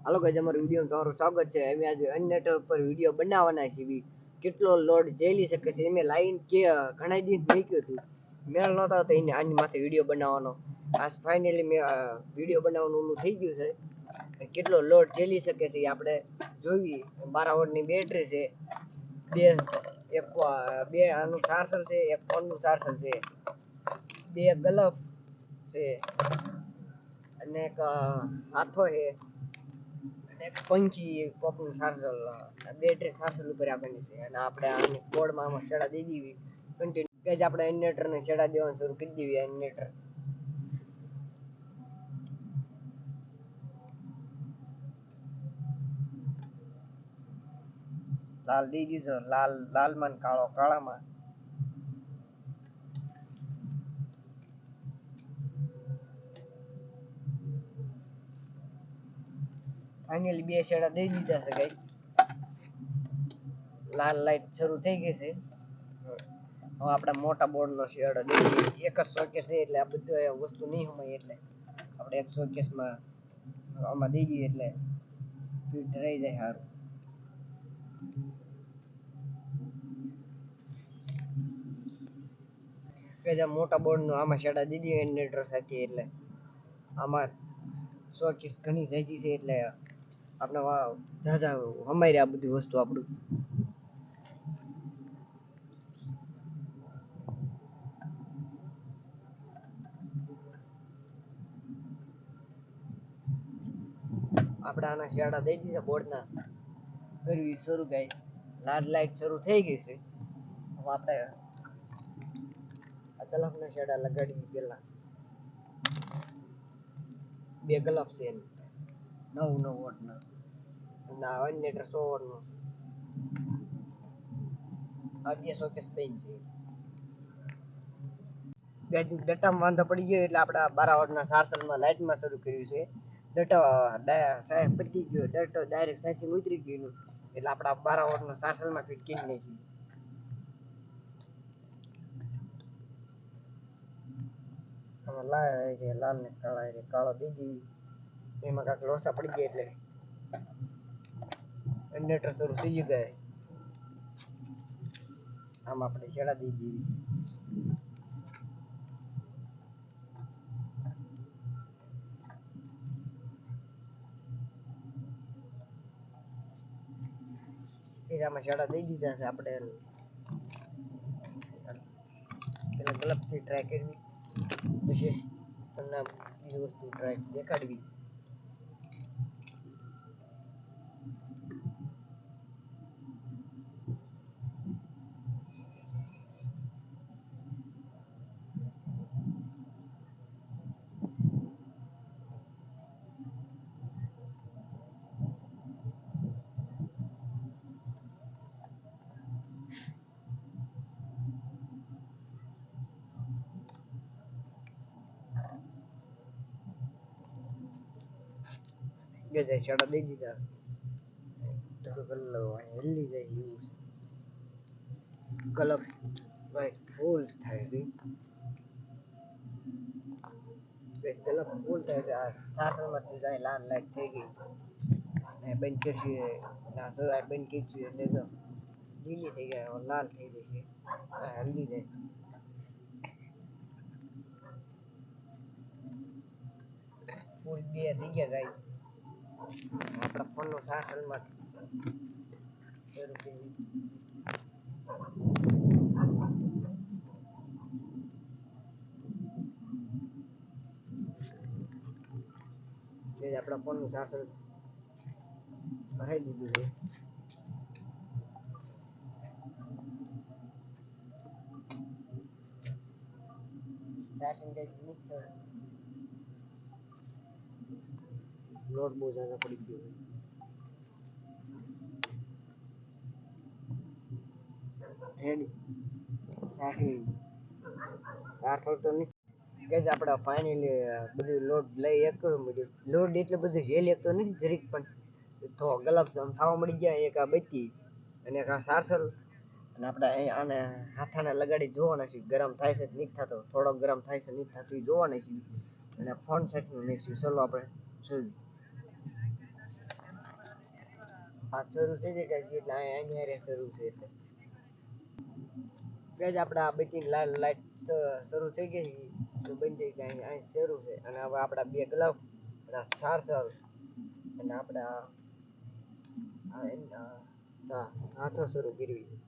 હાલો guys, અમારો video તમારું સ્વાગત છે. અમે આજે અનનેટવર્ક પર વિડીયો બનાવવાના છીએ. કેટલો લોડ ઝેલી શકે છે એમે લાઈન કે ઘણા દિવસ મૂક્યું હતું, મેળ નહોતા તો એને આની માથે વિડીયો બનાવવાનો. આજ ફાઇનલી મેં વિડીયો બનાવવાનું ઓલું થઈ ગયું છે. કેટલો લોડ ઝેલી શકે છે એ આપણે જોઈએ. 12 વોટની બેટરી છે, બે આનું ચાર્જર છે, એક ફોનનું ચાર્જર છે, બે ગ્લવ છે અને એક હાથો છે, એક પંખી કોકનું ચાર્જર બેટરી ચાર્જર ઉપર આપેલી છે. અને આપણે આને બોર્ડમાં આમાં છેડા દઈ દેવી કન્ટિન્યુ કે જ આપણે ઇન્વર્ટરને છેડા દેવાનું શરૂ કરી દેવી. ઇન્વર્ટર લાલ દઈ દીધો, લાલ લાલમાં કાળો કાળામાં. ફાઇનલી બે છેડા દઈ દીધા છે ગાઈસ. લાલ લાઈટ શરૂ થઈ ગઈ છે. હવે આપણે મોટા બોર્ડનો શેડો દઈ દઈએ. એક જ સોકેસ છે એટલે આ બધું વસ્તુ નહીં હોય, એટલે આપણે એક સોકેસમાં આમાં દઈ દઈએ એટલે ફિટ રહી જાય સારું. કે જે મોટા બોર્ડનો આમાં શેડા દઈ દઈએ ઇન્વર્ટર સાથે, એટલે આમાં સોકેસ ઘણી ઝાઝી છે એટલે આપણે ઝાઝા અમારી આ બધી વસ્તુ આપણું. આપણે આના શેડા દઈ દીધા બોર્ડના. કરવી શરૂ ગાઈસ. લાલ લાઈટ શરૂ થઈ ગઈ છે. હવે આપણે આ ગ્લવના શેડા લગાડી પેલા બે ગ્લવ છે 9 વોટના ના ઇન્વર્ટર 100 વોટનું. આ બે સોકેસ બેન છે. બે ડટામાં વાંધો પડી ગયો એટલે આપણે 12 વોટના ચાર્જરમાં લાઇટમાં શરૂ કર્યું છે. ડટા પતી ગયો, ડટો ડાયરેક્ટ સાચી ઉતરી ગયું એટલે આપણે 12 વોટના ચાર્જરમાં ફિટ કરી નાખ્યું. લાલ ને કાળો દઈ દીધી. એમાં કાંઈક લોસા પડી ગયા એટલે ઇન્વર્ટર શરૂ થઈ ગયું ગાય. આમ આપણે છેડા દઈ દીધી. આમાં છેડા દઈ દીધા છે. આપણે પેલા ગ્લવથી ટ્રાય કરવી, પછી તમને બીજી વસ્તુ ટ્રાય દેખાડવી. છેડા દઈ દીધા. હેલી જાય એવું કલર ફૂલ થાય છે. કલર ફૂલ થાય છે. આ ચાર્જરમાંથી જાય લાલ લાઈટ થઈ ગઈ ને બંધ કરશું ના સર બંધ કરીશું એટલે તો લીલી થઈ ગયા, લાલ થઈ જશે. હલ્દી જાય ફૂલ બે થઈ ગયા ગાઈસ. આપણા ફોનનો ચાર્જરમાં શરૂ કરી. આપણા ફોનનું ચાર્જર ભરાઈ દીધું છે. લોડ બહુ જ્યાદા પડી ગયો છે. રેડી ચાર્જર તો નહીં કે આપણે ફાઇનલી બધું લોડ લઈ એક લોડ એટલે બધું હેલ એક તો નથી જરીક પણ તો ગલપ થવા મળી ગયા. એક આ બત્તી અને એક આ ચાર્જર. અને આપણે આને હાથાને લગાડી જોવાના છે ગરમ થાય છે નહીં થતો, થોડોક ગરમ થાય છે નહીં થતું જોવાના છે. અને ફોન સેટિંગ મેળવીશું. ચલો આપણે જોઈએ. આ શરૂ થઈ જાય ગાઈસ એટલે અહીંયા રે શરૂ છે એટલે ગાઈસ આપણે આ બધી લાઈટ શરૂ થઈ ગઈ તો બંધ થઈ જાય અહીં શરૂ છે અને હવે આપણા બે ગ્લવ ચાર્જર અને આપણા હાથો શરૂ કરવી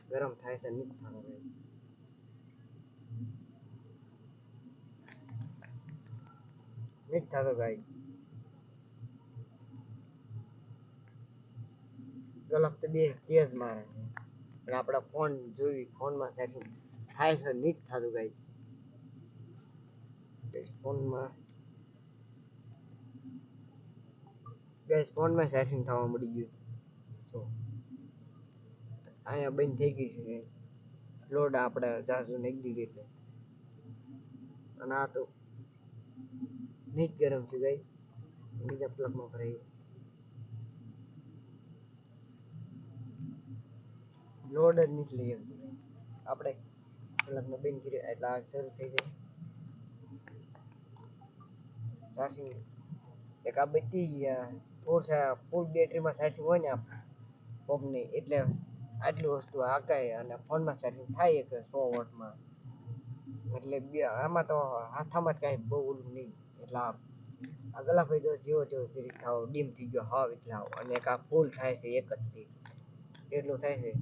ગરમ થાય છે નથી થવાનું નથી થતો ગાઈસ ગલપ તો બે તેજ મારે અને આપણા ફોન જોઈ ફોનમાં સેટિંગ થાય છે નથી થતું ગાઈસ ફોનમાં ગેસ ફોનમાં સેટિંગ થવા મળી ગયું તો અહીંયા બંધ થઈ ગઈ છે લોડ આપણે ચાર્જર નાખી દીધી એટલે અને આ તો નીચ ગરમ છે ગાઈસ બીજા પ્લગમાં ભરાઈ લોડ જ નીકળી આપણે પ્લગનો બંધ કર્યો એટલે આ શરૂ થઈ જાય ચાર્જિંગ એક આ બધી ફૂલ બેટરીમાં ચાર્જિંગ હોય ને પગની એટલે આટલી વસ્તુ હાકાય અને ફોનમાં ચાર્જિંગ થાય કે 100 વોટમાં એટલે આમાં તો હાથામાં જ કાંઈ બહુ ઓલું નહીં એટલે આ ગલાભાઈ જો જેવો જરીક થાવ ડીમ થઈ ગયો હાવ એટલે અને એક આ ફૂલ થાય છે એક જ થી એટલું થાય છે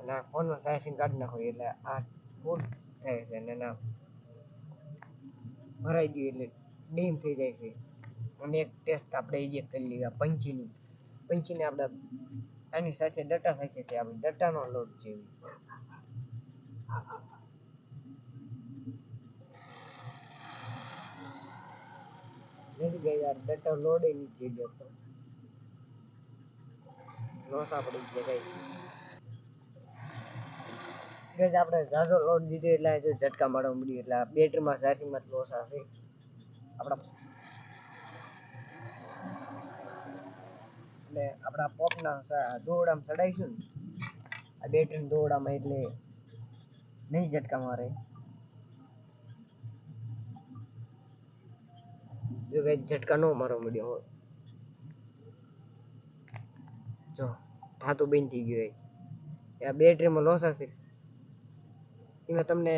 અને આ ફોનમાં ચાર્જિંગ કાઢી નાખો એટલે આ ફૂલ થાય છે અને ના ભરાઈ ગયું એટલે ડીમ થઈ જાય છે અને એક ટેસ્ટ આપણે એ કરી લઈએ પંચીને આપણે આની સાથે ડટા સાથે છે આપણે ડટાનો લોડ છે નથી ગઈ યાર ડટા લોડ નથી જતો લોસા પડી ગયા ગઈ આપણે ઝાઝો લોડ દીધો એટલે ઝટકા મારવા મળ્યું એટલે બેટરીમાં ચાર્જિંગમાં લોસા છે આપણા એટલે આપણા પોપના દોરડામાં ચડાવીશું ને આ બેટરી દોરડામાં એટલે નહીં ઝટકા મારે જો કઈ ઝટકા ન મારવા મળ્યો જો થાતું બંધ થઈ ગયું આ બેટરીમાં લોસ હશે એમાં તમને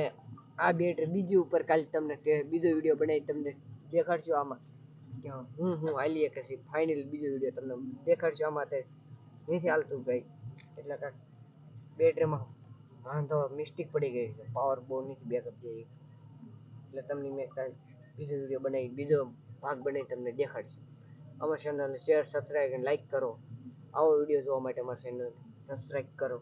આ બેટરી બીજી ઉપર કાલે તમને બીજો વિડીયો બનાવી તમને દેખાડશું આમાં કે હું હાલી કે ફાઇનલ બીજો વિડીયો તમને દેખાડશું આમાં તે નથી હાલતું ભાઈ એટલે કાંઈક બેટરીમાં વાંધો મિસ્ટેક પડી ગઈ છે પાવર બહુ નથી બેકઅપ જાય એટલે તમને મેં કાંઈ બીજો વિડીયો બનાવી બીજો ભાગ બનાવી તમને દેખાડશું અમારા ચેનલને શેર સબસ્ક્રાઈબ અને લાઈક કરો આવો વિડીયો જોવા માટે અમારા ચેનલ સબસ્ક્રાઈબ કરો